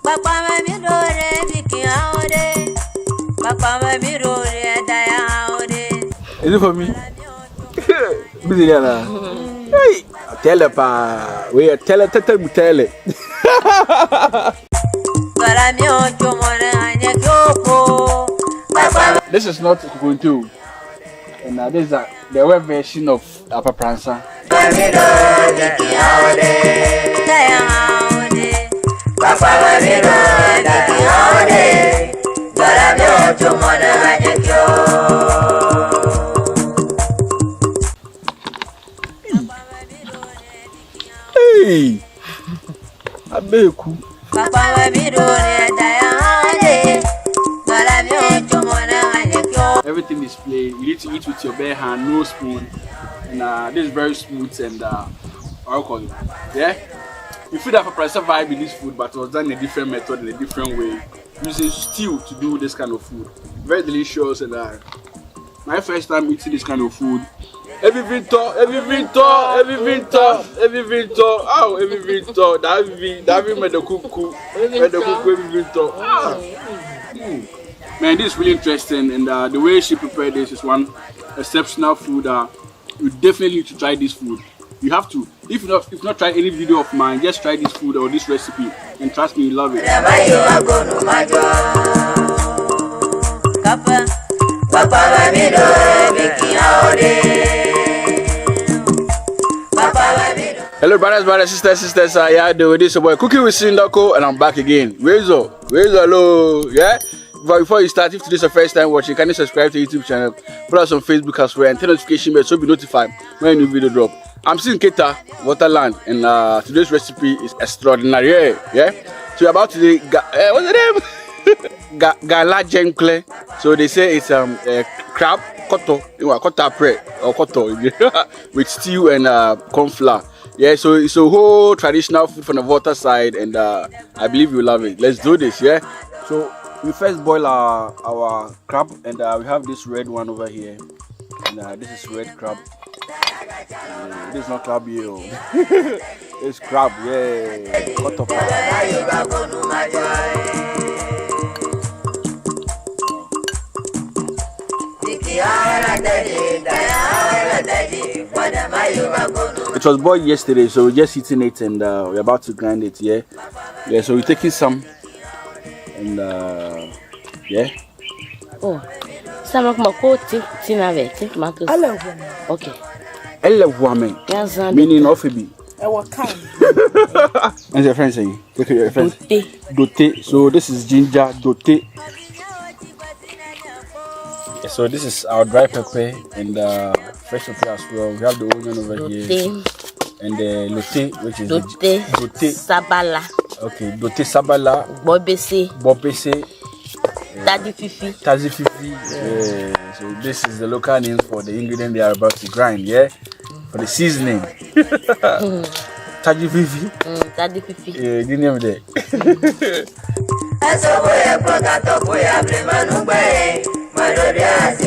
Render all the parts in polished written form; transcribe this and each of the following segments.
Is it for me? Busy, hey, tell it, we are tell it. This is not Ubuntu, and this is the web version of Upper Prancer. Hey, I beg you. Everything is plain. You need to eat with your bare hand, no spoon. And this is very smooth and alcohol. Yeah, you feel that for price vibe in this food, but it was done in a different method, in a different way, using stew to do this kind of food. Very delicious, and my first time eating this kind of food. Every winter. Oh, every winter. That be made the cuckoo. Every winter. Man, this is really interesting, and the way she prepared this is one exceptional food. You definitely need to try this food. You have to. If you not try any video of mine, just try this food or this recipe, and trust me, you love it. Hello brothers, sisters, yeah, this is your boy Cooking with Sindaco, and I'm back again. Wezo, hello, yeah. But before you start, if this is your first time watching, can you subscribe to the YouTube channel, follow us on Facebook as well, and turn notification bell so you'll be notified when a new video drop. I'm still in Keta, Waterland, and today's recipe is extraordinary, yeah. So we're about to do, what's the name? Ghana Dzenkple. So they say it's crab koto, bread or koto with stew and corn flour. Yeah, so it's a whole traditional food from the water side, and I believe you love it. Let's do this, yeah. So we first boil our crab, and we have this red one over here, and this is red crab. This is not crab here. It's crab, yeah. Koto. It was boiled yesterday, so we're just eating it, and we're about to grind it. Yeah. So we're taking some, and yeah. Oh, some of my coating, okay. Woman. Meaning of a bee. And your friend saying, dote. So this is ginger dote. So this is our dry pepper and fresh pepper as well. We have the onion over here and the lote, which is dote sabala. Okay, dote sabala. Bobese. Tazi fifi. Yeah. So this is the local name for the ingredient they are about to grind. Yeah, for the seasoning. Tazi fifi. Tazi fifi. Yeah, the name there.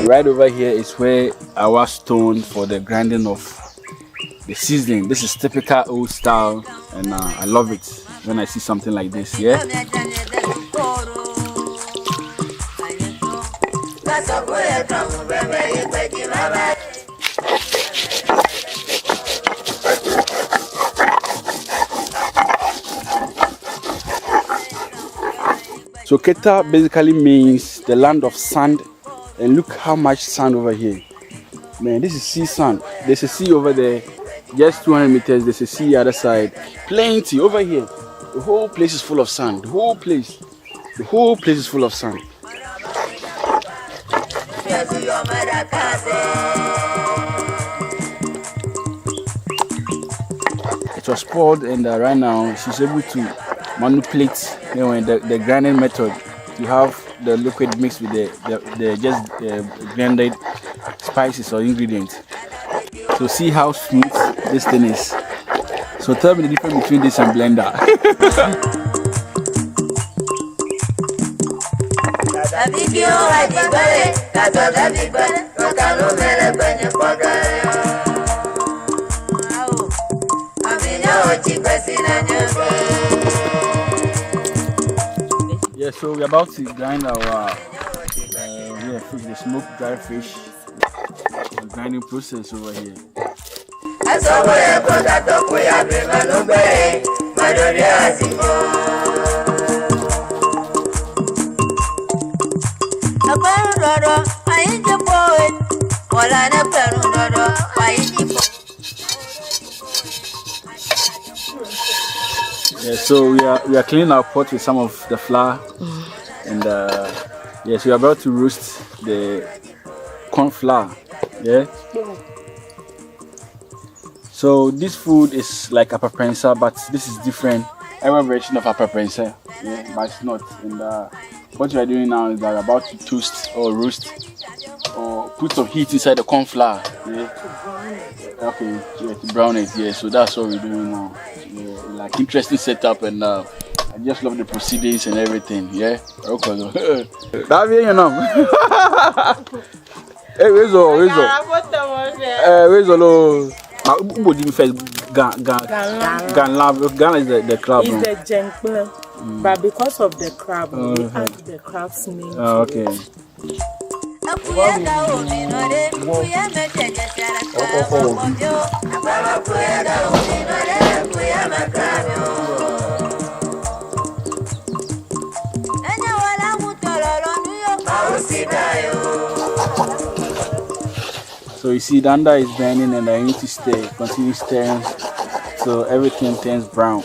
Right over here is where our stone for the grinding of the seasoning. This is typical old style, and I love it when I see something like this. Yeah. So Keta basically means the land of sand, and look how much sand over here. Man, this is sea sand. There's a sea over there, just 200 meters. There's a sea other side. Plenty over here. The whole place is full of sand. The whole place is full of sand. It was poured, and right now she's able to manipulate, the grinding method to have the liquid mixed with the blended spices or ingredients. So see how smooth this thing is. So tell me the difference between this and blender. so we're about to grind our fish, the smoked dry fish. The grinding process over here. Yeah, so we are cleaning our pot with some of the flour, and yes, we are about to roast the corn flour. Yeah. So this food is like apaprensa, but this is different. Every version of apaprensa, yeah, but it's not. And what we are doing now is that we're about to toast or roast or put some heat inside the corn flour. Yeah. Okay, yeah, to brown it. Yeah, so that's what we're doing now. Yeah, like interesting setup, and I just love the proceedings and everything. Yeah. Okay. That way, you know. Hey, where's all? Where's all? Who did first? Ghana is the crab. It's the Dzenkple, but because of the crab, we add the crab's name. Okay. So you see, the under is burning, and I need to stir, continue stirring, so everything turns brown.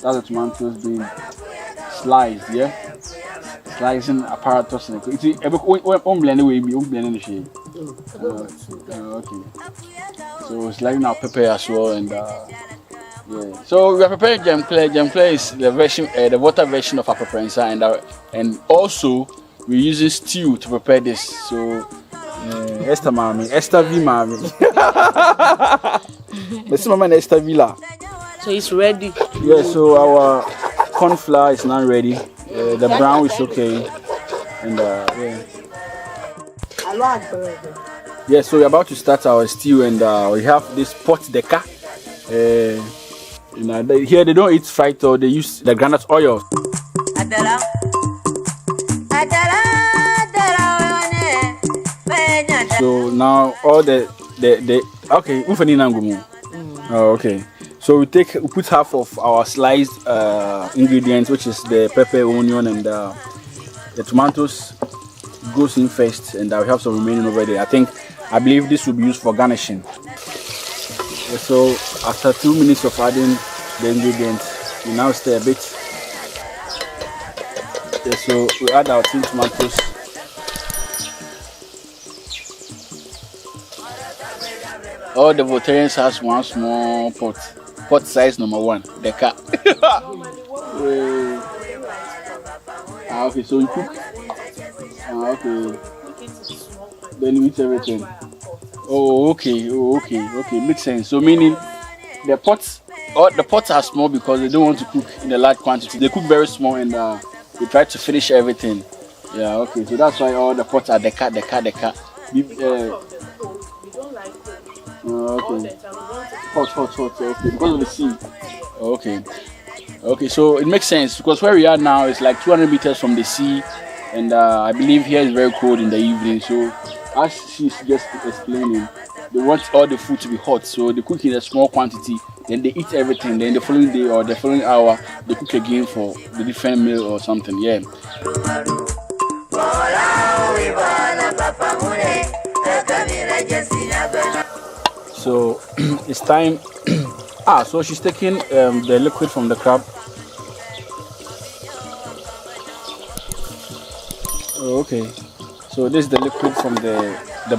That's the tomatoes being sliced, yeah? Slicing apparatus. It's blending the shade. Okay. So slicing our pepper as well, and yeah. So we are preparing Dzenkple. Dzenkple is the version, the water version of apaprensa, and also we're using stew to prepare this. So Esther Mami, Esther V Mami. This Mama Esther Villa. So it's ready. Yeah, so our corn flour is now ready. The brown is okay. And yeah. Yeah, so we're about to start our stew, and we have this pot deca. Here they don't eat fried, or they use the granite oil. So now all the okay, oh, okay. So we put half of our sliced ingredients, which is the pepper, onion, and the tomatoes goes in first, and we have some remaining over there. I believe this will be used for garnishing. So after 2 minutes of adding the ingredients, we now stir a bit. So we add our 2 tomatoes. All the Voltarians has one small pot size number 1, the cat. Okay, so you cook. Okay. Then you eat everything. Oh, okay, makes sense. So meaning the pots are small because they don't want to cook in a large quantity. They cook very small, and they try to finish everything. Yeah, okay. So that's why all the pots are the cat. We don't like okay. Hot. Okay, because of the sea. Okay. So it makes sense because where we are now is like 200 meters from the sea, and I believe here is very cold in the evening. So as she's just explaining, they want all the food to be hot, so they cook in a small quantity, then they eat everything, then the following day or the following hour they cook again for the different meal or something. Yeah. So it's time. So she's taking the liquid from the crab. Okay. So this is the liquid from the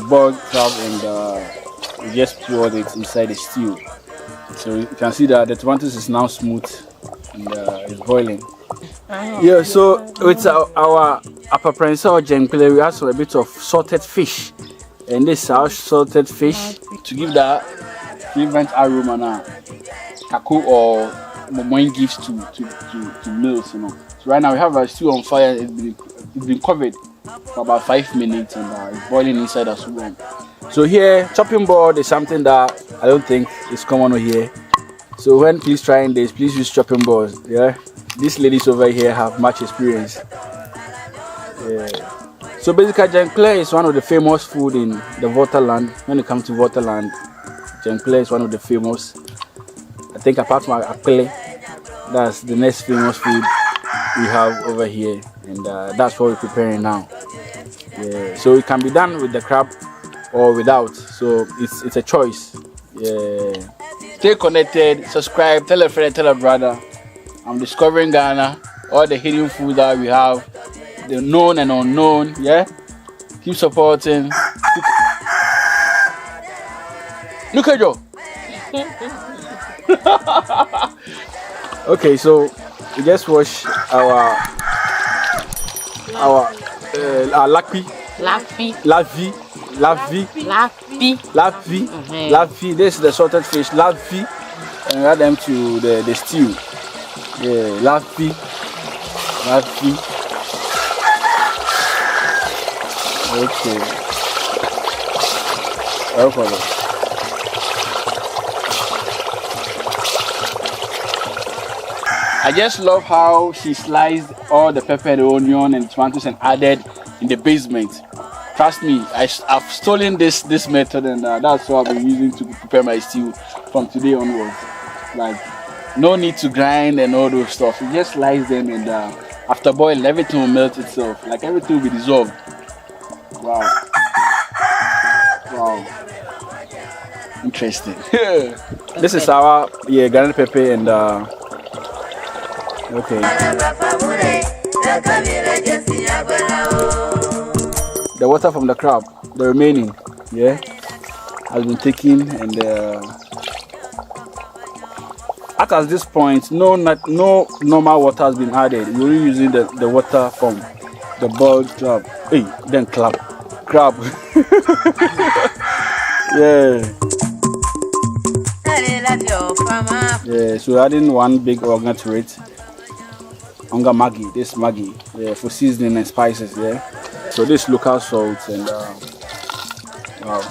bug crab, and we just poured it inside the stew. So you can see that the tomatoes is now smooth and it's boiling. Yeah, so with our upper prince or Dzenkple, we have a bit of salted fish, and this is our salted fish to give that fragrant aroma now. Kako or momoin gives to meals, you know. So right now we have our stew on fire. It's been covered for about 5 minutes and it's boiling inside as well. So here, chopping board is something that I don't think is common here. So when please trying this, please use chopping boards. Yeah, these ladies over here have much experience. Yeah. So basically, Dzenkple is one of the famous food in the Voltarian. When it comes to Voltarian, Dzenkple is one of the famous. I think apart from Akpele, that's the next famous food we have over here, and that's what we're preparing now. Yeah. So it can be done with the crab or without. So it's a choice. Yeah. Stay connected, subscribe, tell a friend, tell a brother. I'm discovering Ghana, all the hidden food that we have, the known and unknown. Yeah. Keep supporting. Look at Joe. Okay, so we just wash our lapi. This is the salted fish, lapi, and add them to the stew. Yeah, lapi. Okay. Okay. I just love how she sliced all the pepper, the onion, and tomatoes and added in the basement. Trust me, I've stolen this method, and that's what I've been using to prepare my stew from today onwards. Like, no need to grind and all those stuff. You just slice them, and after boiling, everything will melt itself. Like, everything will be dissolved. Wow. Interesting. This is our garlic pepper and okay. The water from the crab, the remaining, has been taken, and at this point, no normal water has been added. We're only using the water from the boiled crab. Hey, then crab. Yeah. Yeah, so adding one big organ to it. Onga Maggi, this Maggi, for seasoning and spices, So this local salt and wow.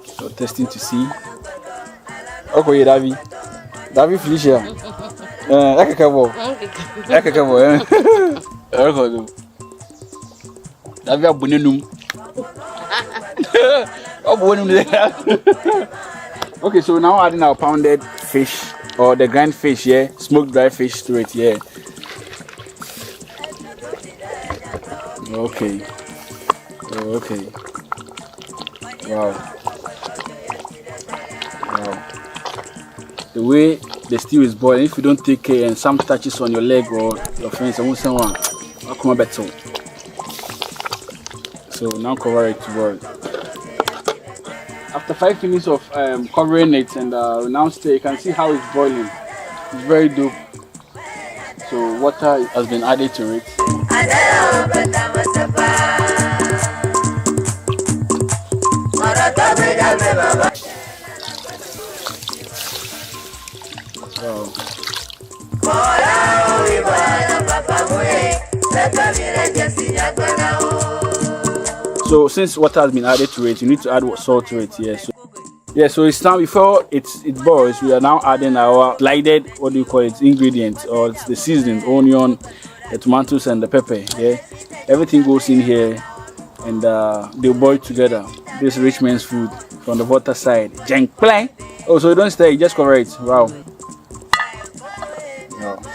So testing to see. Okay, Davi Felicia. Ekakabo. Davi abunenum. Okay, so now adding our pounded fish or the grind fish, smoked dry fish to it, Okay. Wow. The way the stew is boiling, if you don't take care and some touches on your leg or your friends, I won't say one. I'll come back to. So now cover it to boil. After 5 minutes of covering it and now you can see how it's boiling. It's very dope. So water has been added to it. So since water has been added to it, you need to add salt to it. So it's now, before it boils, we are now adding our slided, what do you call it, ingredients, or it's the seasoning, onion, the tomatoes and the pepper. Everything goes in here and they boil together. This rich man's food from the water side. Dzenkple. Oh, so you don't stir, you just cover it. Wow.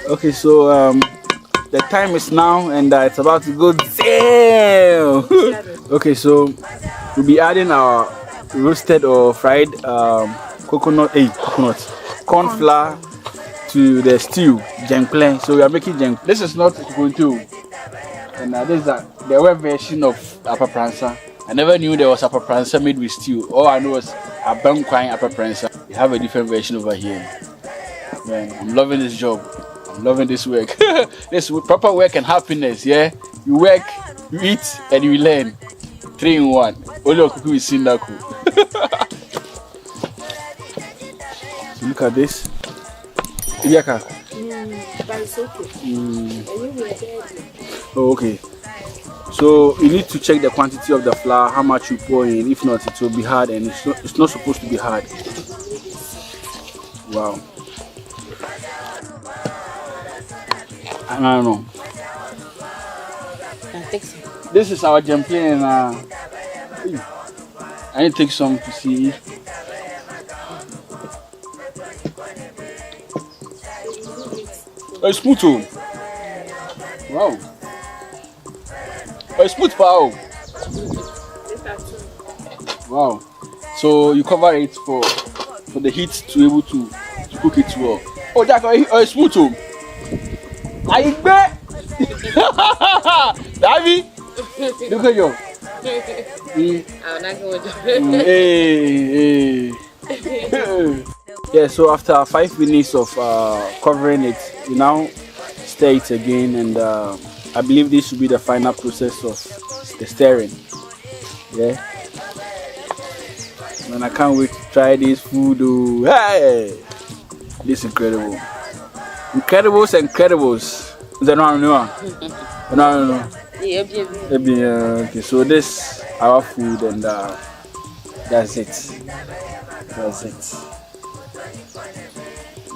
Okay, so the time is now and it's about to go. Damn. Okay, so we'll be adding our roasted or fried corn flour to the stew, Dzenkple. So we are making Dzenkple. This is not going to. And this is the web version of Upper Prancer. I never knew there was Upper Prancer made with stew. All I know was a banquine Upper Prancer. We have a different version over here. Man, I'm loving this job. I'm loving this work. This proper work and happiness, yeah? You work, you eat, and you learn. 3 in 1. Only cooking with Sindaco. So look at this. Iyaka. But it's okay. Oh, okay. So you need to check the quantity of the flour, how much you pour in. If not, it will be hard, and it's not supposed to be hard. Wow. I don't know. This is our Dzenkple, and I need to take some to see. It's smooth. Wow. It's smooth, pow. Wow. So you cover it for the heat to be able to cook it well. Oh, Jack, it's smooth. I bet. Davy, look at you. Hey. Yeah, so after 5 minutes of covering it, you now stir it again, and I believe this should be the final process of the stirring. Yeah. And I can't wait to try this food. Oh. Hey, this is incredible. Incredibles. No. Okay, so this our food, and that's it.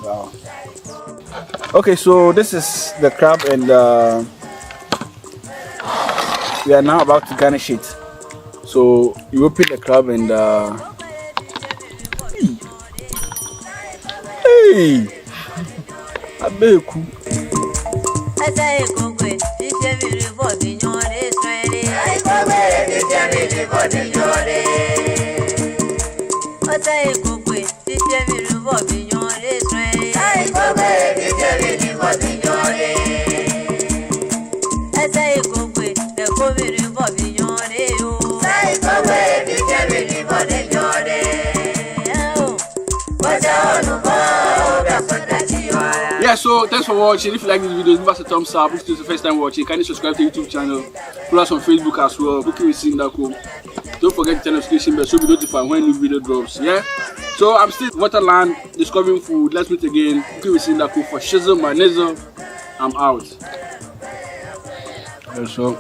Wow. Okay, so this is the crab, and we are now about to garnish it. So you open the crab, and hey, abeku. Yeah, so thanks for watching. If you like this video, give us a thumbs up. If this is the first time watching, kindly subscribe to the YouTube channel. Follow us on Facebook as well. Cooking with Sindaco. Don't forget to turn the notification bell so you'll be notified when new video drops. Yeah. So I'm still Waterland, discovering food. Let's meet again. Cooking with Sindaco for Shizzle, my Nizzle. I'm out. Yeah, so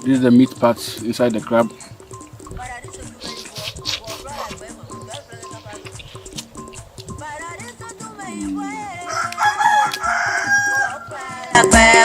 this is the meat parts inside the crab. Bye.